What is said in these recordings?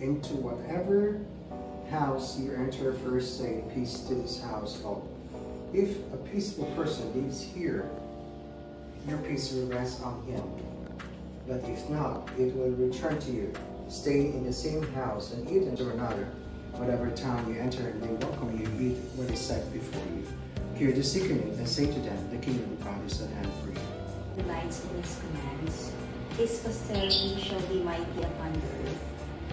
into whatever house you enter, first say, peace to this household. If a peaceful person lives here, your peace will rest on him. But if not, it will return to you. Stay in the same house and eat into another. Whatever town you enter and they welcome you, eat what is set before you. Hear the sickening and say to them, the kingdom of God is at hand for you. Delights in his commands. His posterity shall be mighty upon the earth.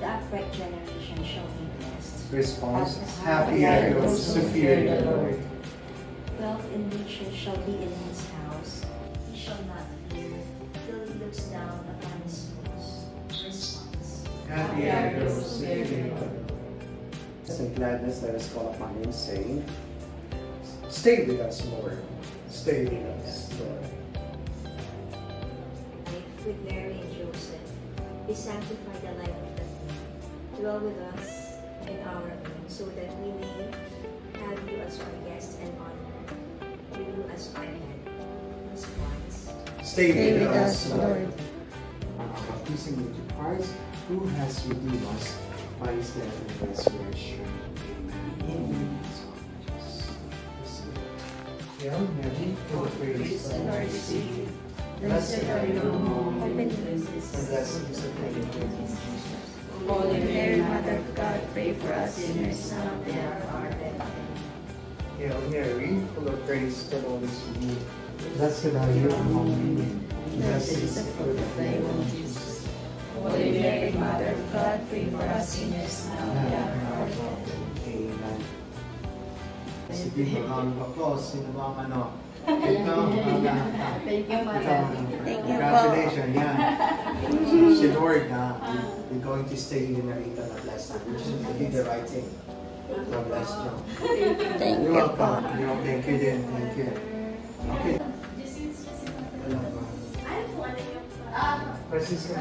The upright generation shall be blessed. Response, happy are those who fear the Lord. Wealth and riches shall be in his house. He shall not fear till he looks down upon his foes. Response, Happy are those who fear the Lord. In gladness, let us call upon him, saying, stay with us, Lord. Stay with us, Lord. With Mary and Joseph, we sanctify the life of the King. Dwell with us in our home, so that we may have you as our guest and honor you as our head. Response, Stay with us, Lord. Baptism into Christ, who has redeemed us by his death and resurrection. Amen. Hail Mary, full of grace, the Lord is with you. Blessed are you among women, and blessed is the fruit of your womb, Jesus. Holy Mary, Mother of God, pray for us sinners now and at the hour of our death. Hail Mary, full of grace, the Lord is with you. Blessed are you among women, and blessed is the fruit of thy womb, Jesus. Holy Mary, Mother of God, pray for us sinners now and at the hour of our death. Amen. Sige, makamukha ko, sino bang ano? Ito, Thank you, Mother. Thank you, congratulations, yeah. Si Lord, we're going to stay in Narita na bless time. You did the right thing. God bless you. Thank You're you welcome. Thank you din. Thank you. Okay. Francisco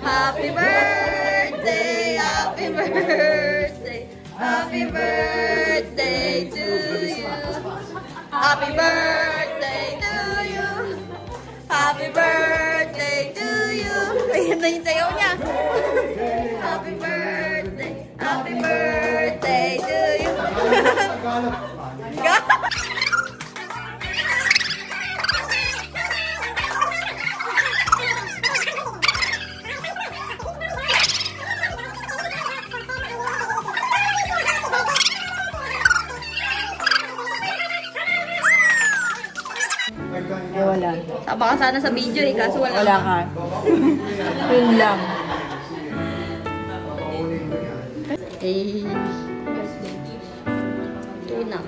Happy birthday, happy birthday, happy birthday to you. Happy birthday to you. Happy birthday to you. Ayan na yung sayaw niya. Happy birthday to you. Wala. Tama ka sana sa video eh, kaso wala. Wala ka. Yun lang. Eh. Tuna.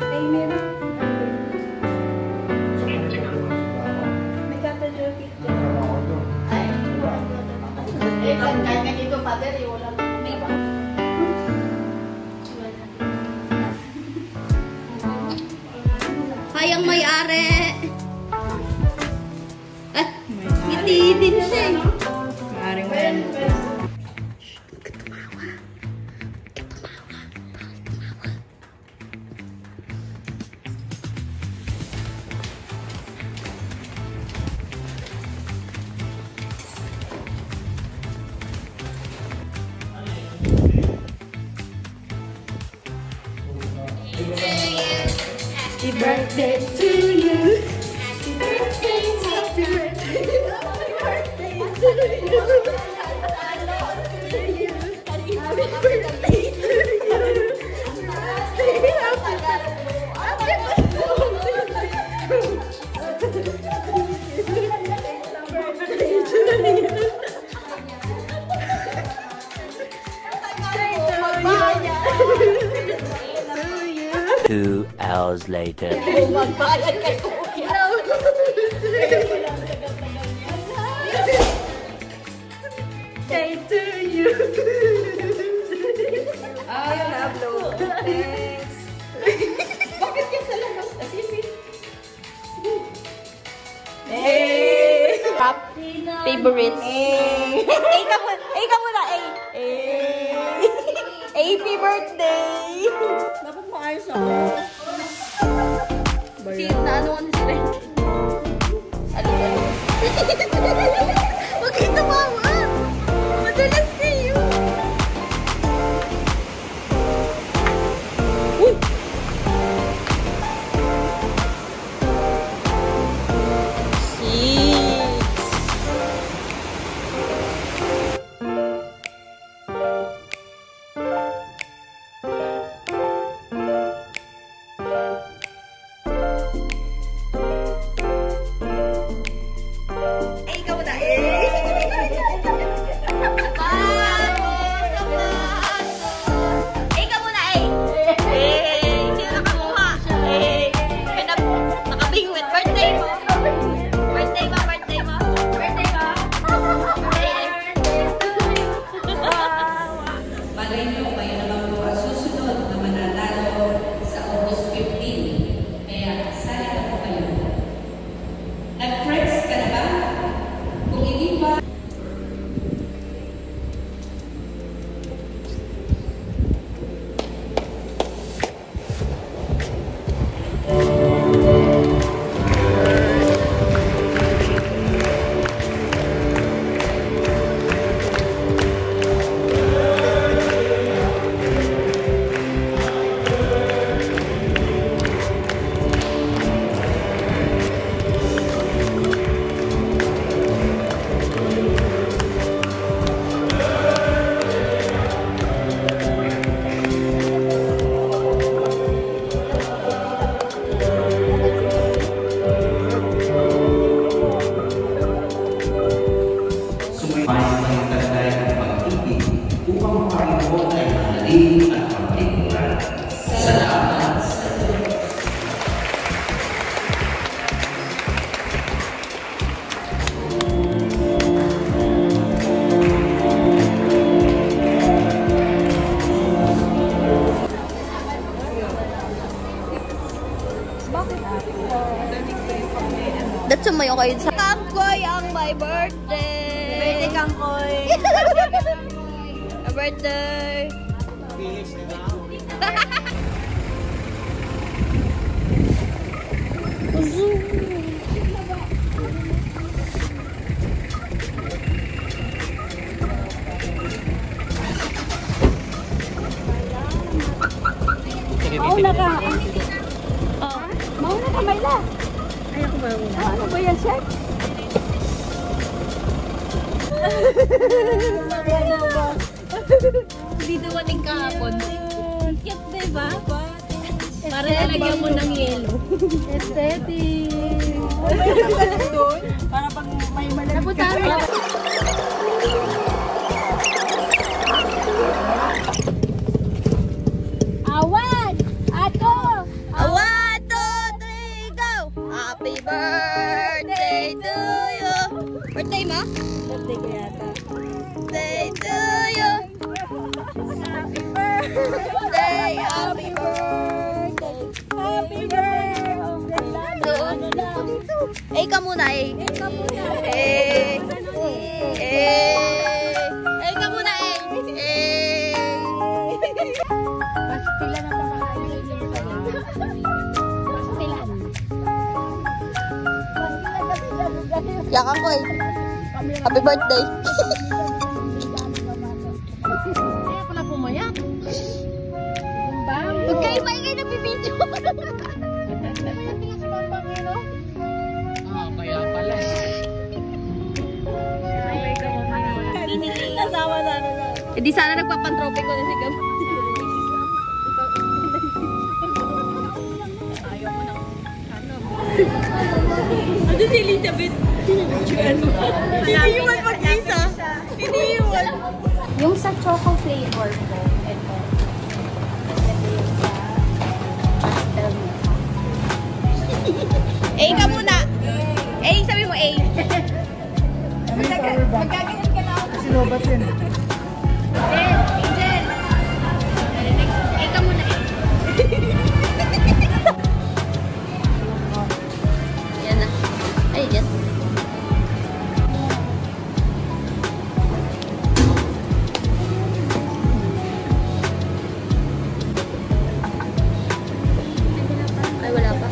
Ay, meron. May katanong picture. Ay. Eh, kahit nga dito, Father, wala. May ba? Hayang may-ari. At ngiti din siya eh. Maaaring meron. Happy birthday to you. Happy birthday, happy birthday. Happy birthday to you. Happy birthday to you. Two hours later. Day to you. I have no thanks. Bakit ka sa labas? Asisi. Hey! Favorites. Ikaw muna. Happy birthday. Dapat maayos ako. Sino ano sila? Ano? Huwag kayo tumawa. Madali. Datsumayo kayo sa Kangkoy ang my birthday! Birthday Kangkoy! Happy birthday! Mauna ka. Mauna ka, Mayla. Ayaw ko mauna. Ano ba yan, Chef? Hindi dumating kahapon. Cute, diba? Para lalagyan mo ng yelo. Aesthetic. Para pag may malamig ka. Awan! Ato! 1, 2, 3, go! Happy birthday to you! Birthday mo? Birthday ko yata. Birthday to you! Happy birthday! Happy birthday! Happy birthday! Eh, ka muna eh. Ikaw muna. Eh. Eh, ka muna eh. Pastilan na pamakain sa'yo. Pastilan. Yakan ko eh. Happy birthday. Kaya pala pumayak. Huwag kayo maingay na bibidyo. Nasama na ano. Eh di sana nagpapantrope ko na si Gab. Ayaw mo nang ano. Ano si Elizabeth? Iniiwan mag-isa. Iniiwan. Yung sa choco flavor ko, ito. Ito yung sa pastel milk. Eh, ka muna. Eh, sabi mo eh. Magkaganon ka na ako. Sinobat yun. Angel. Eh, ka muna eh. Yan na. Ay, yan. Ay, wala pa.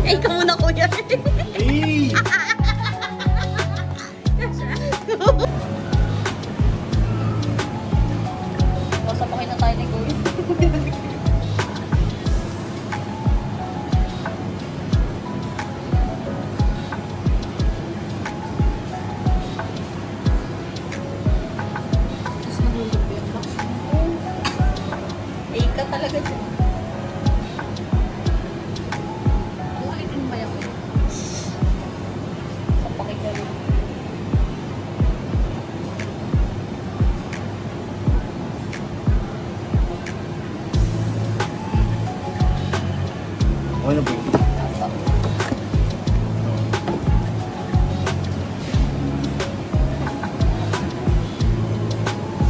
Eh, ka muna kuya. Hey! Pasapakay na tayo ni Kuya. Eh, ka talaga dyan. Ulitin mo yan. Sapakay ka rin. Ano po?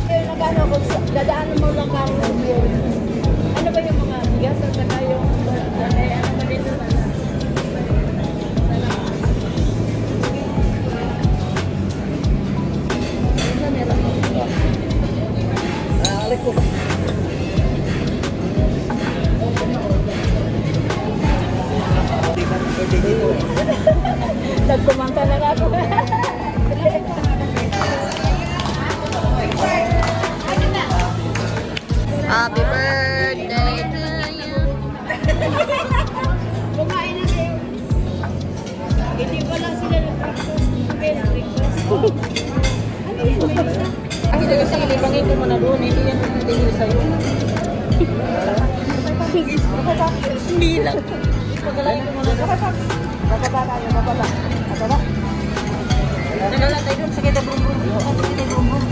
Nagano ko, dadaanan mo lang kami. Ano ba yung mga bigas at saka yung ano ba dito na? Alek ko. Nagkumanta na nga ako. Happy birthday to you. Kumain na kayo. Hindi pa lang sila nag-breakfast. Ano yan, may isa? Ay, hindi kasi ilibangin ko muna doon. Hindi yan tingin sa'yo. Hindi lang. Pagkalagin ko muna doon. Bababa tayo, bababa. Bababa. Nagala tayo doon. Sakit na brum-brum. Sakit na brum-brum.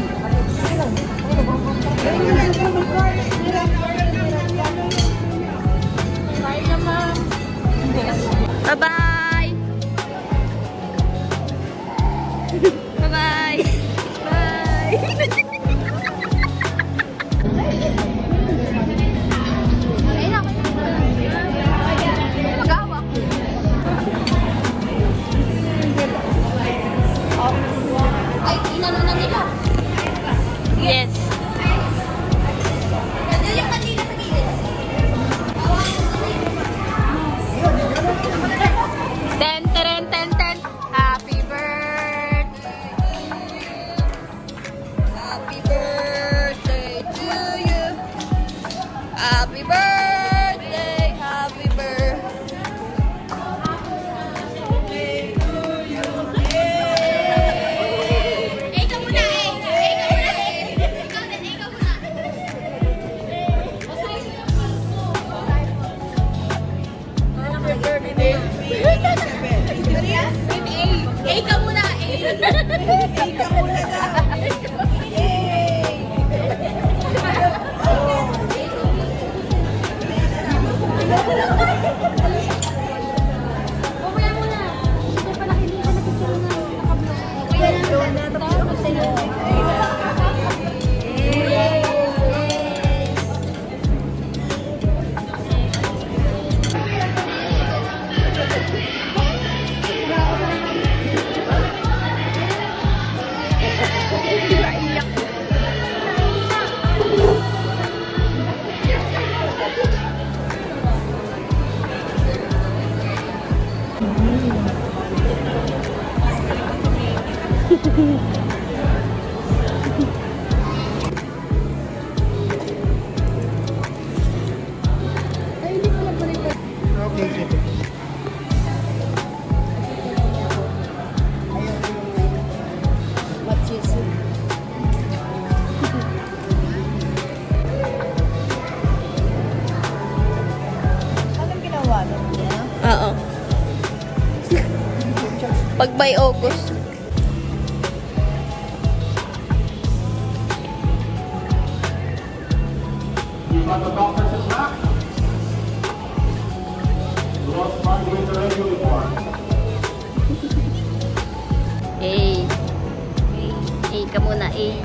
Sakit na brum-brum. Kain na, ma'am. Bye-bye. Bye-bye. Bye. Yes. Ten, ten, ten, ten. Happy birthday. Happy birthday to you. Happy birthday. Happy birthday. Ikaw muna, Ikaw muna daw. Mamaya muna. Hindi pala hindi ka nakikita na Okay, sige. Anong ginawa nun niya? Oo. Pag by August. You got the doctor's snack? You want to find with the regular one? Hey. Hey ka muna, eh.